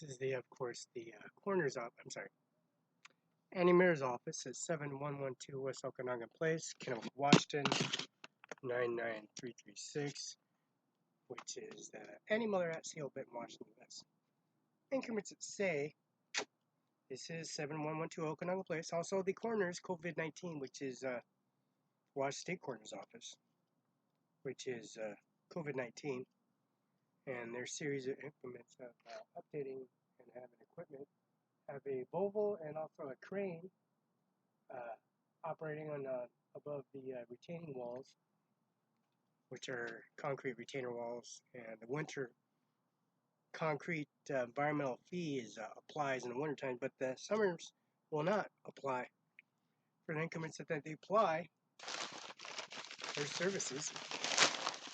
This is of course, the coroner's office. I'm sorry, Annie office at 7112 West Okanagan Place, Kennewick, Washington, 99336, which is Annie Miller at Seal, Benton, Washington, U.S. Increments that say this is 7112 Okanagan Place. Also, the coroner's COVID-19, which is Washington State Coroner's Office, which is COVID-19, and their series of implements of updating and having equipment. Have a Volvo and also a crane operating on above the retaining walls, which are concrete retainer walls, and the winter concrete environmental fee applies in the wintertime, but the summers will not apply. For the increments that they apply, their services,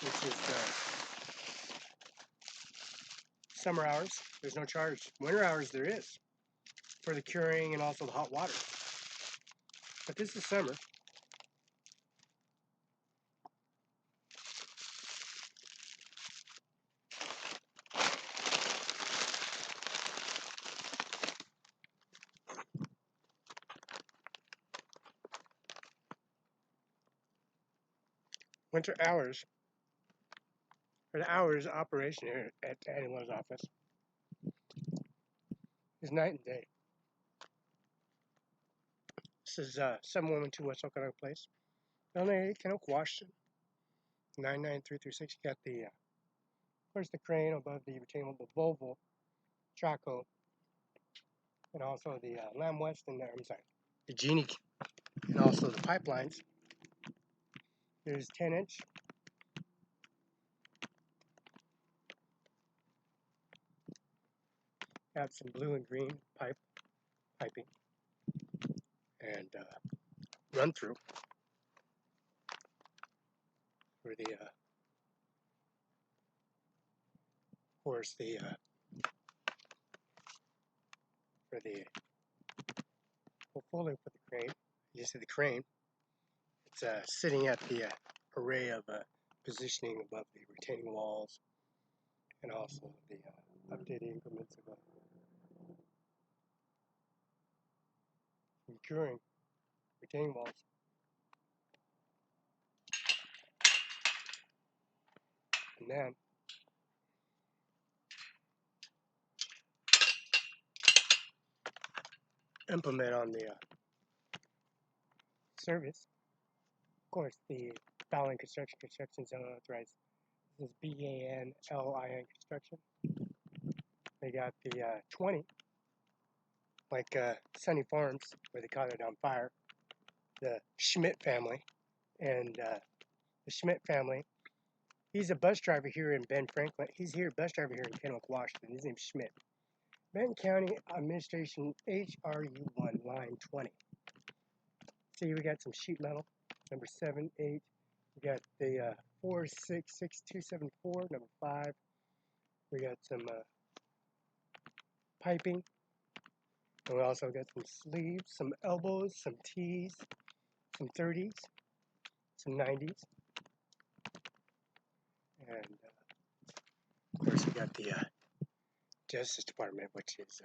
which is summer hours, there's no charge. Winter hours there is, for the curing and also the hot water. But this is summer. Winter hours, or the hours of operation here at Annie's office, is night and day. This is 7112 West Okanagan Place, Illinois, Kennewick, Washington, 99336. You got the, of course, the crane above the retaining, the Volvo, Chaco, and also the Lamb Weston there. I'm sorry, the Genie, and also the pipelines. There's 10-inch. Got some blue and green piping, and run through for the, of course, the for the portfolio for the crane. You see the crane. It's sitting at the array of positioning above the retaining walls, and also the updated increments of curing retaining walls. And then implement on the service. Of course, the Fallon Construction Zone Authorized. This is BANLIN Construction. They got the 20, like Sunny Farms, where they caught it on fire. The Schmidt family, and the Schmidt family. He's a bus driver here in Ben Franklin. He's here, bus driver here in Kennewick, Washington. His name's Schmidt. Benton County Administration HRU1 line 20. See, we got some sheet metal, number 7, 8. We got the 466274, number 5. We got some piping. And we also got some sleeves, some elbows, some T's, some 30s, some 90s. And of course, we got the Justice Department, which is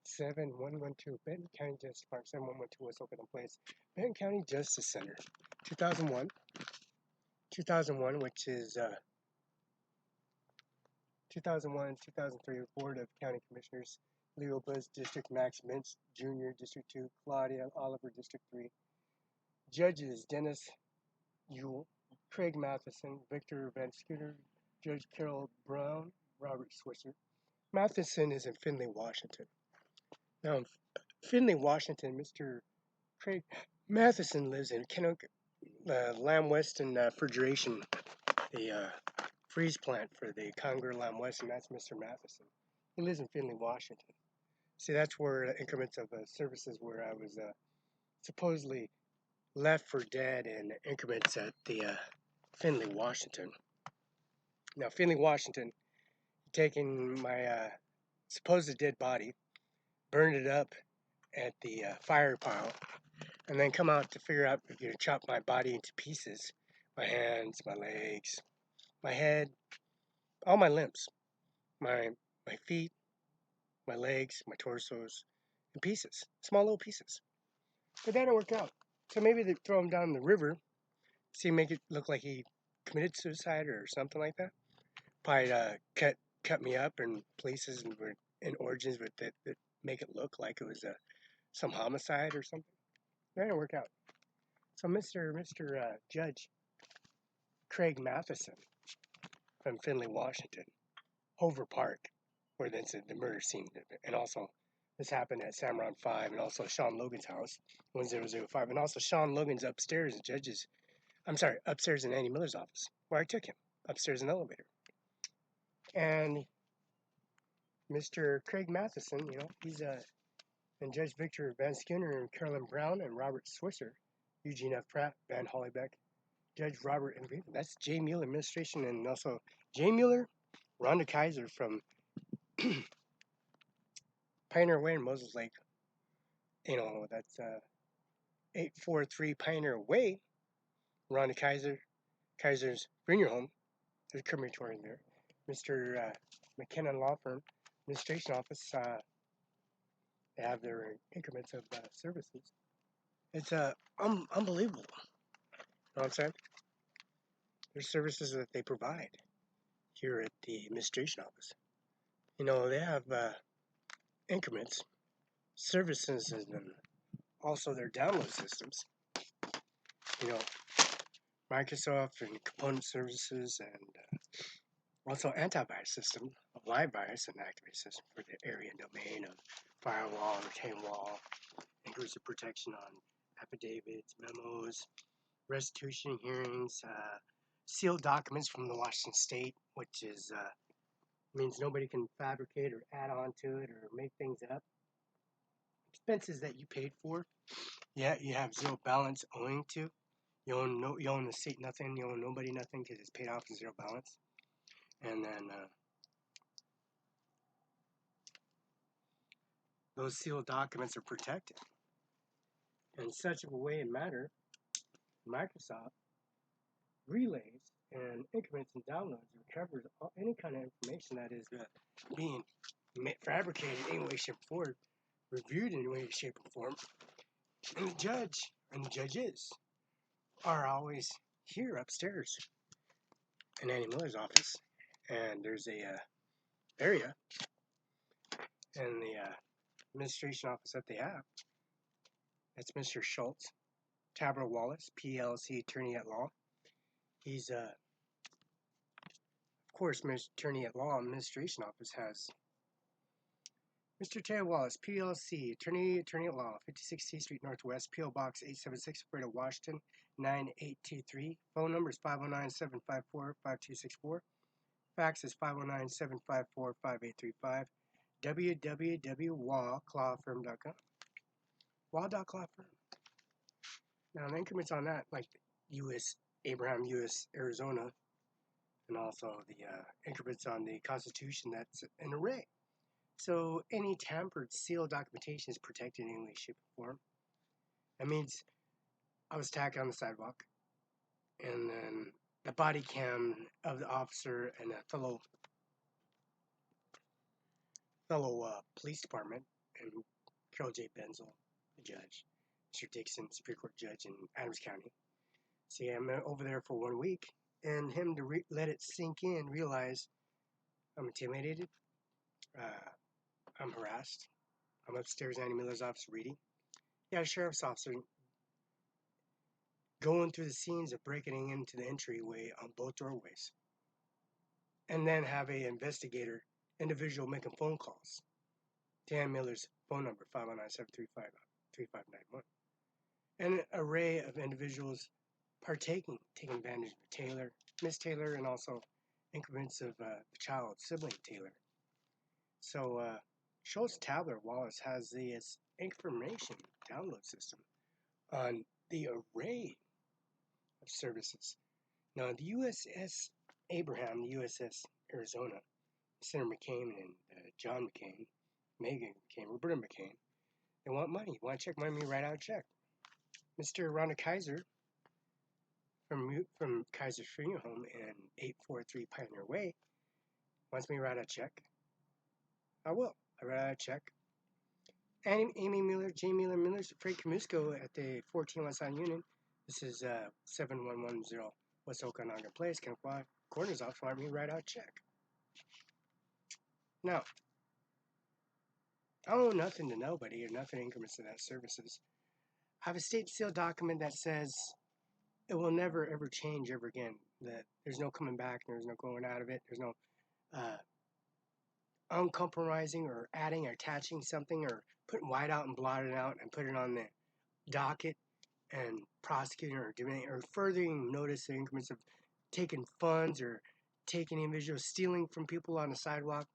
7112 Benton County Justice Department, 7112 West Okanagan Place, Benton County Justice Center, 2001, which is 2001, 2003 Board of County Commissioners, Leo Buzz, District Max Mintz Jr., District 2, Claudia Oliver, District 3, Judges Dennis Ewell, Craig Matheson, Victor Van Scooter, Judge Carol Brown, Robert Swisher. Matheson is in Findlay, Washington. Now, in Findlay, Washington, Mr. Craig Matheson lives in Kennewick, Lamb Weston Refrigeration, the freeze plant for the Conger Lamb Weston. That's Mr. Matheson. He lives in Findlay, Washington. See, that's where increments of services where I was supposedly left for dead in increments at the Findlay, Washington. Now, Findlay, Washington, taking my supposed dead body, burned it up at the fire pile, and then come out to figure out if you chop my body into pieces, my hands, my legs, my head, all my limbs, my feet, my legs, my torsos, in pieces, small little pieces. But that didn't work out. So maybe they throw him down the river, see, make it look like he committed suicide or something like that. Probably cut me up in places and in origins that make it look like it was some homicide or something. That didn't work out. So Mr. Judge Craig Matheson from Findlay, Washington, Hoover Park, where that's the murder scene, and also this happened at Cimaron 5, and also Sean Logan's house, 1005, and also Sean Logan's upstairs, upstairs in Andy Miller's office, where I took him, upstairs in the elevator. And Mr. Craig Matheson, he's and Judge Victor Van Skinner and Carolyn Brown and Robert Swisser, Eugene F. Pratt, Van Hollybeck, Judge Robert M. That's Jay Mueller administration, and also Jay Mueller, Rhonda Kaiser from Pioneer Way in Moses Lake. That's 843 Pioneer Way. Rhonda Kaiser's Bring Your Home. There's a crematory there. Mr. McKinnon Law Firm, Administration Office. They have their increments of services. It's unbelievable. You know what I'm saying? There's services that they provide here at the Administration Office. They have increments, services, and also their download systems. Microsoft and component services, and also antivirus system, a live virus and activate system for the area and domain of firewall, retain wall, intrusive protection on affidavits, memos, restitution hearings, sealed documents from the Washington State, which is means nobody can fabricate or add on to it or make things up. Expenses that you paid for, yeah, you have zero balance owing to. You own the state nothing. You owe nobody nothing because it's paid off in zero balance. And then those sealed documents are protected in such a way and manner. Microsoft relays and increments and downloads recovers any kind of information that is being fabricated in any way, shape, or form, reviewed in any way, shape, or form. And the judge and the judges are always here upstairs in Andy Miller's office. And there's a area in the administration office that they have. That's Mr. Schultz, Tabra Wallace, PLC Attorney at Law. He's, of course, Mr. Attorney at Law Administration Office has Mr. Tabra Wallace, PLC Attorney at Law, 56 C Street Northwest, P.O. Box 876, Florida, Washington, 9823. Phone number is 509-754-5264. Fax is 509-754-5835. www.wallclawfirm.com. Wall.clawfirm. Now, the increments on that, like U.S. Abraham, U.S. Arizona, and also the increments on the Constitution, that's an array. So any tampered, sealed documentation is protected in any way, shape, or form. That means I was attacked on the sidewalk, and then the body cam of the officer and a fellow police department, and Carol J. Benzel, the judge, Mr. Dixon, Superior Court judge in Adams County. See, I'm over there for 1 week, and him to let it sink in, realize I'm intimidated, I'm harassed, I'm upstairs in Andy Miller's office reading. Yeah, a sheriff's officer going through the scenes of breaking into the entryway on both doorways, and then have a individual making phone calls to Andy Miller's phone number, 509-735-3591. And an array of individuals taking advantage of Taylor, Miss Taylor, and also increments of the child, sibling Taylor. So Schultz Tabler Wallace has this information download system on the array of services. Now, the USS Abraham, the USS Arizona, Senator McCain and John McCain, Megan McCain, Roberta McCain, they want money. You want a check? Money, write out a check. Mr. Rhonda Kaiser from Kaiser's Funeral Home in 843 Pioneer Way wants me to write a check. I will. I write out a check. Amy Mueller, J. Mueller, Freight Camusco at the 14 West Side Union. This is 7110 West Okanagan Place, Kennequa. Coroner's office wanted me to write out a check. Now, I owe nothing to nobody or nothing increments to that services. I have a state sealed document that says it will never ever change ever again. That there's no coming back, there's no going out of it, there's no uncompromising or adding or attaching something or putting white out and blotting out and put it on the docket and prosecuting or doing or furthering notice the increments of taking funds or taking individuals, stealing from people on the sidewalk,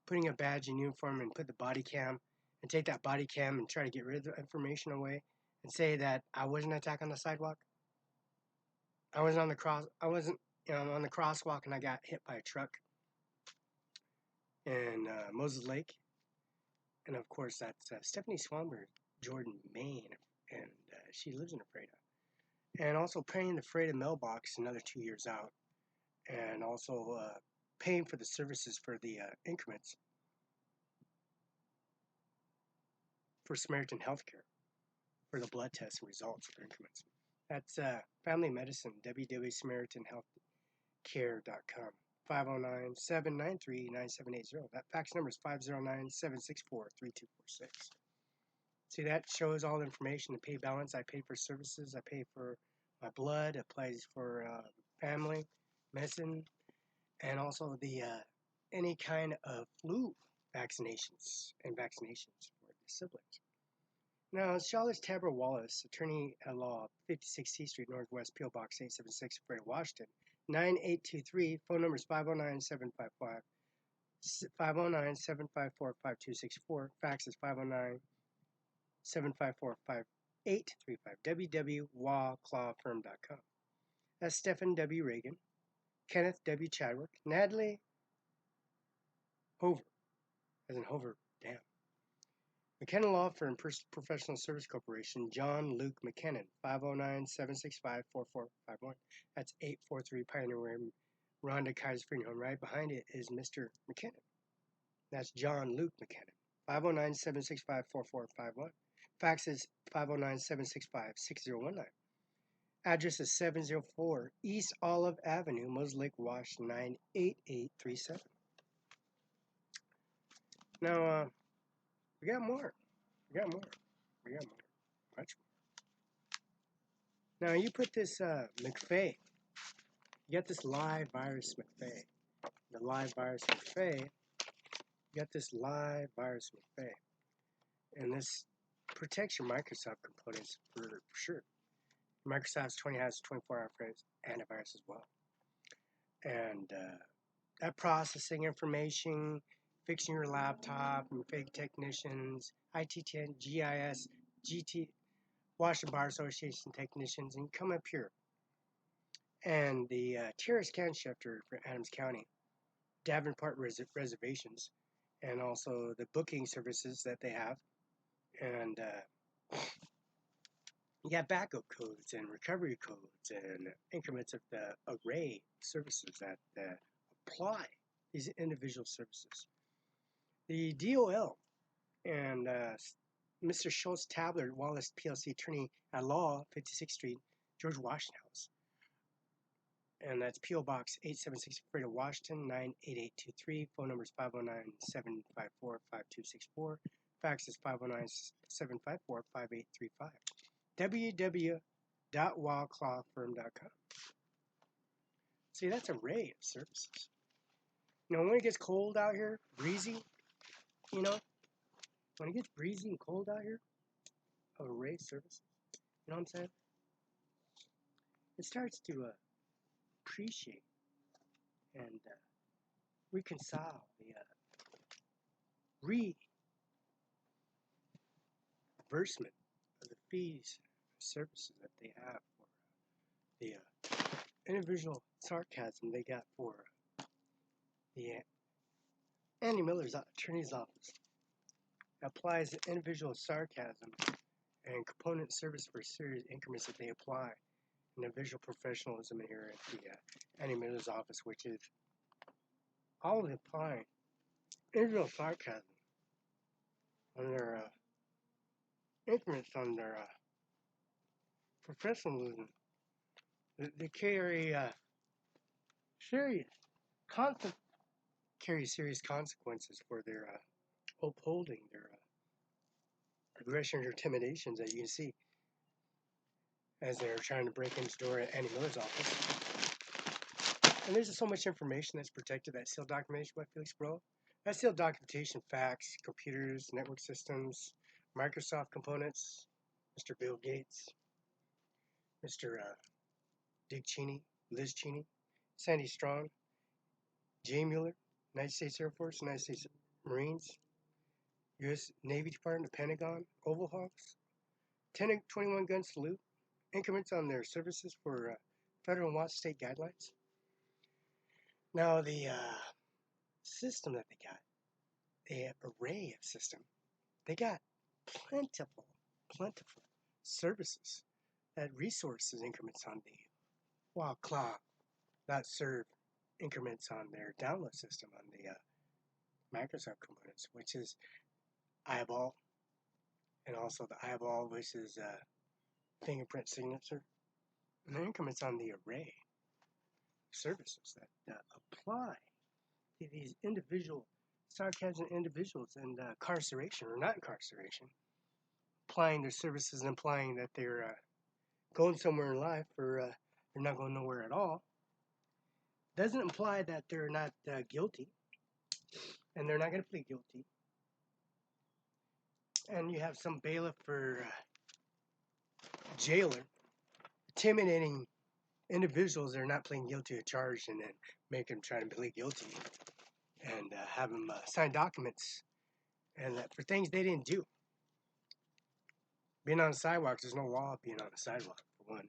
putting a badge and uniform and put the body cam and take that body cam and try to get rid of the information away and say that I wasn't attacked on the sidewalk. I wasn't on the on the crosswalk and I got hit by a truck in Moses Lake. And of course that's Stephanie Swanberg, Jordan, Maine, and she lives in Ephrata. And also paying the Freda mailbox another 2 years out. And also paying for the services for the increments for Samaritan Healthcare for the blood tests and results for increments. That's Family Medicine, www.samaritanahealthcare.com, 509-793-9780. That fax number is 509-764-3246. See, that shows all the information, the pay balance. I pay for services, I pay for my blood, applies for family medicine, and also the any kind of flu vaccinations for the siblings. Now, Charlotte Tabor Wallace, attorney at law, 56 C Street, Northwest, P.O. Box 876, Ephrata, Washington, 9823. Phone number is 509-754-5264. Fax is 509-754-5835. www.WA.GOV. That's Stephen W. Reagan, Kenneth W. Chadwick, Natalie Hover, as in Hover Dam. McKenna Law Firm, Professional Service Corporation, John Luke McKinnon, 509-765-4451. That's 843 Pioneer Way, Rhonda Kaiser Freedom Home. Right behind it is Mr. McKinnon. That's John Luke McKinnon, 509-765-4451. Fax is 509-765-6019. Address is 704 East Olive Avenue, Moses Lake, Wash, 98837. Now, we got more. Much more. Now, you put this McFay. You got this live virus McFay. The live virus McFay. You got this live virus McFay. And this protects your Microsoft components for sure. Microsoft's 24-hour antivirus as well. And that processing information, fixing your laptop, and fake technicians, IT10, GIS, GT, Washington Bar Association technicians, and come up here. And the Terrace Can Shifter for Adams County, Davenport Reservations, and also the booking services that they have. And you got backup codes and recovery codes and increments of the array services that apply these individual services. The DOL and Mr. Schultz Tabler, Wallace PLC attorney at law, 56th Street, George Washington House. And that's P.O. Box 876, Ephrata, Washington, 98823. Phone number is 509-754-5264. Fax is 509-754-5835. www.WA.GOV. See, that's an array of services. You know, when it gets cold out here, breezy, you know, when it gets breezy and cold out here, of array of services, you know what I'm saying? It starts to appreciate and reconcile the reimbursement of the fees and services that they have for the individual sarcasm they got for the Andy Miller's attorney's office. Applies the individual sarcasm and component service for serious increments that they apply in the visual professionalism here at the Andy Miller's office, which is all applying individual sarcasm on their increments on their professionalism. They carry serious serious consequences for their upholding their aggressions or intimidations that you can see as they're trying to break into the door at Annie Miller's office. And there's just so much information that's protected, that sealed documentation by Felix Barela. That sealed documentation, facts, computers, network systems, Microsoft components, Mr. Bill Gates, Mr. Dick Cheney, Liz Cheney, Sandy Strong, Jay Mueller, United States Air Force, United States Marines, U.S. Navy Department, the Pentagon, Oval Hawks, 10-21 gun salute, increments on their services for federal and state guidelines. Now, the system that they got, the array of system, they got plentiful services, that resources increments on the while cloud.serve increments on their download system on the Microsoft components, which is eyeball, and also the eyeball, which is fingerprint signature, and the increments on the array services that apply to these individual sarcasm individuals and incarceration or not incarceration, applying their services and implying that they're going somewhere in life or they're not going nowhere at all, doesn't imply that they're not guilty, and they're not going to plead guilty. And you have some bailiff or jailer intimidating individuals that are not pleading guilty to charge, and then make them try to plead guilty and have them sign documents and for things they didn't do. Being on the sidewalks, there's no law of being on the sidewalk, for one.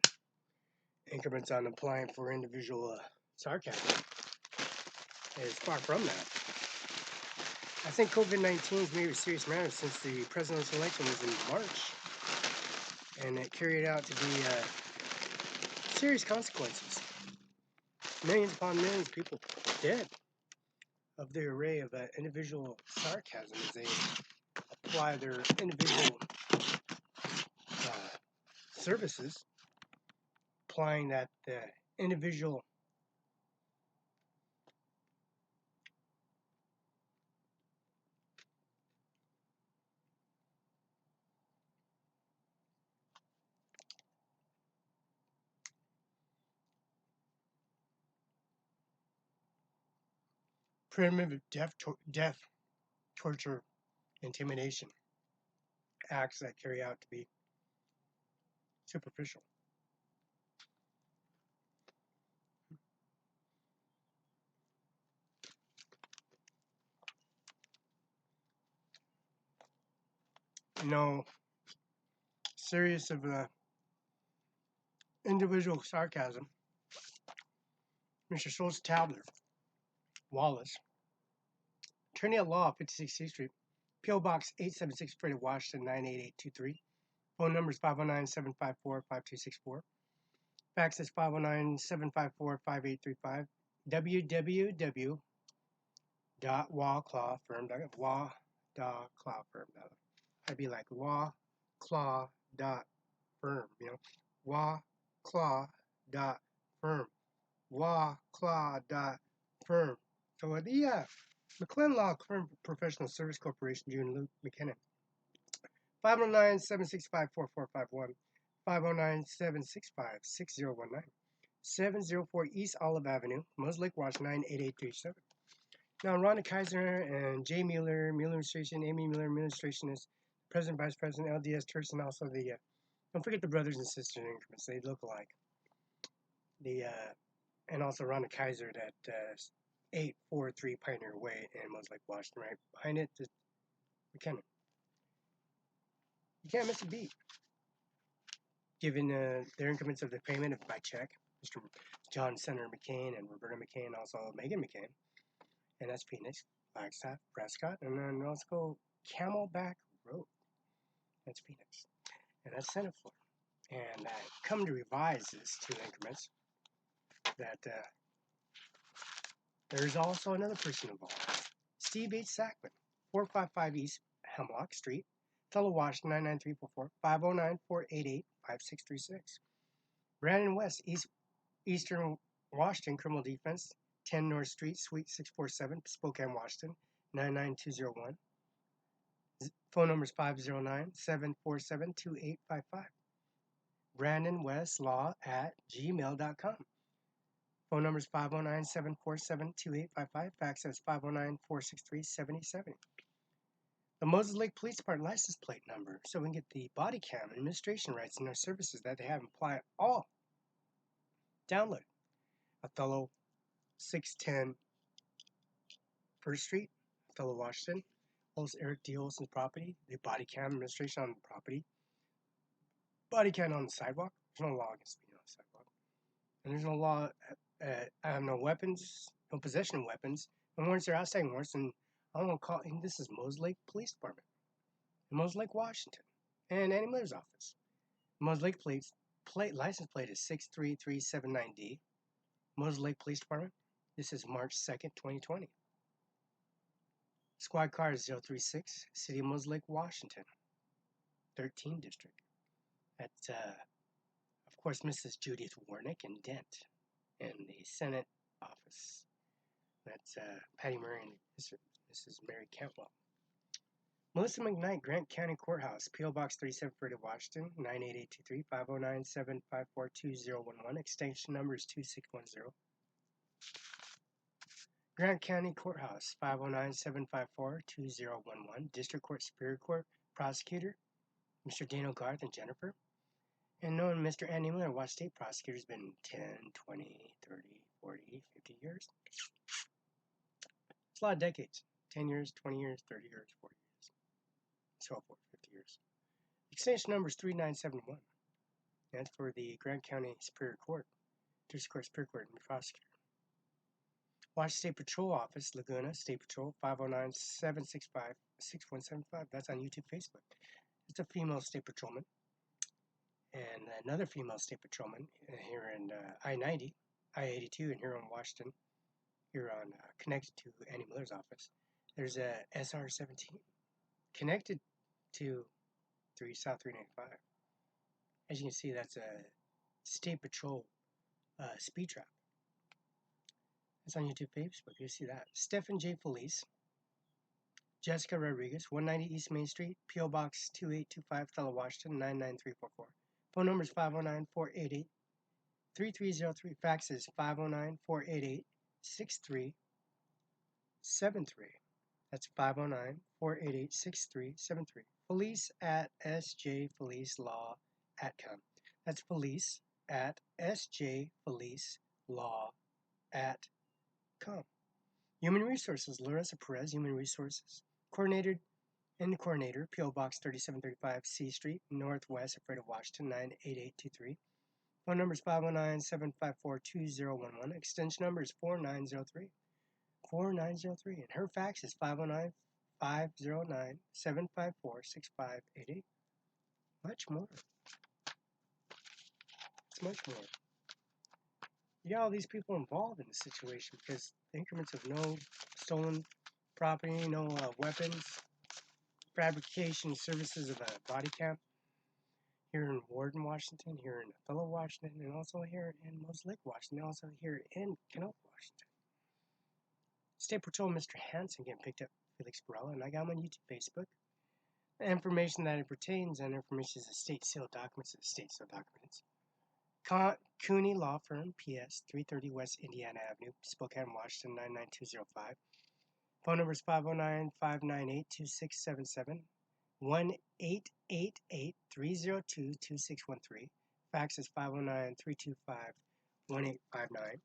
Increments on applying for individual sarcasm is far from that. I think COVID-19 is maybe a serious matter since the presidential election was in March, and it carried out to be serious consequences. Millions upon millions of people dead of the array of individual sarcasm as they apply their individual services, applying that individual primitive death, torture, intimidation acts that carry out to be superficial. No serious of individual sarcasm. Mr. Schultz Tabler, Wallace, attorney at law, 56 C Street, P.O. Box 876, Freddie, Washington, 98823. Phone number is 509-754-5264. Fax is 509-754-5835. www.waclawfirm.com. I'd be like waclaw.firm, waclaw.firm, waclaw.firm. So the McClellan Law Firm Professional Service Corporation, June Luke McKinnon. 509-765-4451, 509-765-6019, 704 East Olive Avenue, Moses Lake, Washington, 98837. Now, Rhonda Kaiser and Jay Mueller, Mueller Administration, Amy Mueller Administration is President, Vice President, LDS Church, and also the, don't forget the brothers and sisters in increments, they look alike. And also Rhonda Kaiser at 843 Pioneer Way in Moses Lake, Washington, right behind it, the McKinnon. You can't miss a beat. Given their increments of the payment by check, Mr. John Senator McCain and Roberta McCain, also Megan McCain, and that's Phoenix, Flagstaff, Prescott, and then let's go Camelback Road. That's Phoenix, and that's Senate floor. And come to revise this two increments, that there's also another person involved, Steve H. Sackman, 455 East Hemlock Street, Othello, Washington 99344, 509-488-5636. Brandon West, Eastern Washington Criminal Defense, 10 North Street, Suite 647, Spokane, Washington 99201. Phone number is 509-747-2855. Brandon West Law at gmail.com. Phone number is 509-747-2855. Fax is 509-463-7070. The Moses Lake Police Department license plate number, so we can get the body cam and administration rights and their services that they have and apply all. Download Othello 610 First Street, Othello, Washington. Holds Eric D. Olson's property. The body cam administration on the property. Body cam on the sidewalk. There's no law against being on the sidewalk. And there's no law, no weapons, no possession of weapons. And once they're outside warrants, and I'm going to call, and this is Moses Lake Police Department. In Moses Lake, Washington. And Annie Miller's office. Moses Lake license plate is 63379D. Moses Lake Police Department. This is March 2nd, 2020. Squad car is 036, City of Moses Lake, Washington, 13 District. That's, of course, Mrs. Judith Warnick and Dent in the Senate office. That's Patty Murray and Mrs. Mary Cantwell. Melissa McKnight, Grant County Courthouse, P.O. Box 3730, Washington, 98823, 509-754-2011. Extension number is 2610. Grant County Courthouse, 509-754-2011. District Court, Superior Court, Prosecutor, Mr. Dano Garth and Jennifer. And known Mr. Andy Miller, Washington State Prosecutor, has been 10, 20, 30, 40, 50 years. It's a lot of decades. 10 years, 20 years, 30 years, 40 years. So forth, 50 years. Extension number is 3971. That's for the Grant County Superior Court, District Court, Superior Court, and Prosecutor. Washington State Patrol Office, Laguna State Patrol, 509-765-6175. That's on YouTube, Facebook. It's a female state patrolman. And another female state patrolman here in I-90, I-82, and here on Washington, here on connected to Annie Miller's office. There's a SR-17 connected to South 395. As you can see, that's a state patrol speed trap. It's on YouTube, Facebook. You see that. Stephen J. Felice, Jessica Rodriguez, 190 East Main Street, P.O. Box 2825, Othello, Washington, 99344. Phone number is 509-488-3303. Fax is 509-488-6373. That's 509-488-6373. Felice at sjfelicelaw.com. That's Felice at sjfelicelaw.com. Human Resources, Larissa Perez, Human Resources. Coordinator, P.O. Box 3735 C Street, Northwest, Alfredo, Washington, 98823. Phone number is 509-754-2011. Extension number is 4903. 4903. And her fax is 509-509-754-6588. Much more. It's much more. You got all these people involved in the situation because the increments of no stolen property, no weapons, fabrication services of a body cam here in Warden, Washington, here in Othello, Washington, and also here in Moses Lake, Washington, also here in Canoga, Washington. State Patrol Mr. Hansen getting picked up, Felix Barela, and I got him on YouTube, Facebook. The information that it pertains and information is the state sealed documents, Cooney Law Firm, PS, 330 West Indiana Avenue, Spokane, Washington, 99205. Phone number is 509-598-2677, 1-888-302-2613. Fax is 509-325-1859.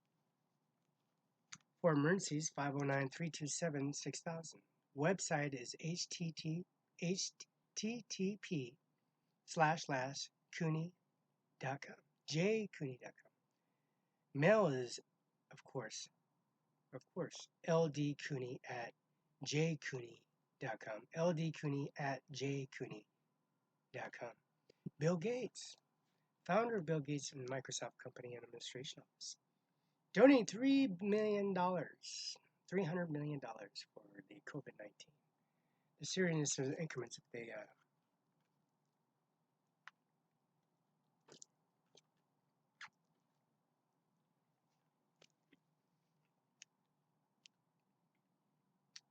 For emergencies, 509-327-6000. Website is http://cooney.com. jcooney.com. Mail is, of course, ldcooney at jcooney.com. ldcooney at jcooney.com. Bill Gates, founder of Bill Gates and Microsoft Company and Administration Office. Donate $300 million for the COVID-19. the seriousness of the increments if they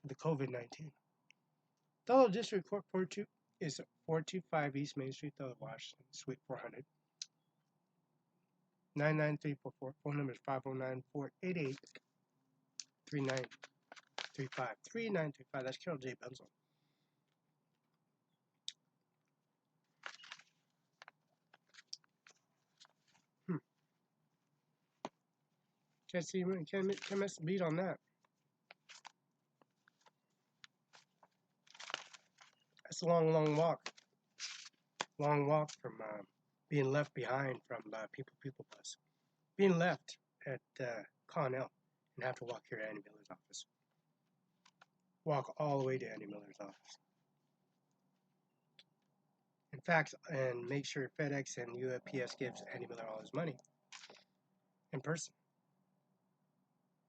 the COVID-19. Othello District Court 42 is 425 East Main Street, Othello, Washington, Suite 400. 99344. Phone number is 509-488-3935. 3935. That's Carol J. Benzel. Can't miss the beat on that. That's a long, long walk. Long walk from being left behind from People Bus. Being left at Connell and have to walk here to Andy Miller's office. Walk all the way to Andy Miller's office. In fact, and make sure FedEx and UPS gives Andy Miller all his money in person.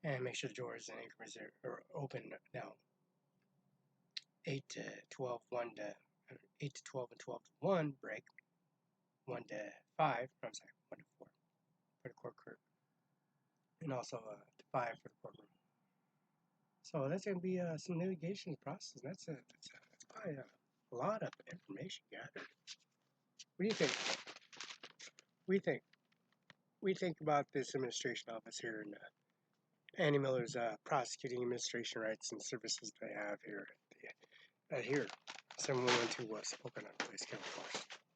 And make sure the doors and increments are open now. 8 to 12, 8 to 12 and 12 to 1 break. 1 to 5, I'm sorry, 1 to 4 for the court crew. And also 5 for the courtroom. So that's going to be some litigation process. That's probably a lot of information gathered. What do you think? What do you think? What do you think about this administration office here in Andy Miller's prosecuting administration rights and services they have here at here 7112 West Oakland Place, County, Washington.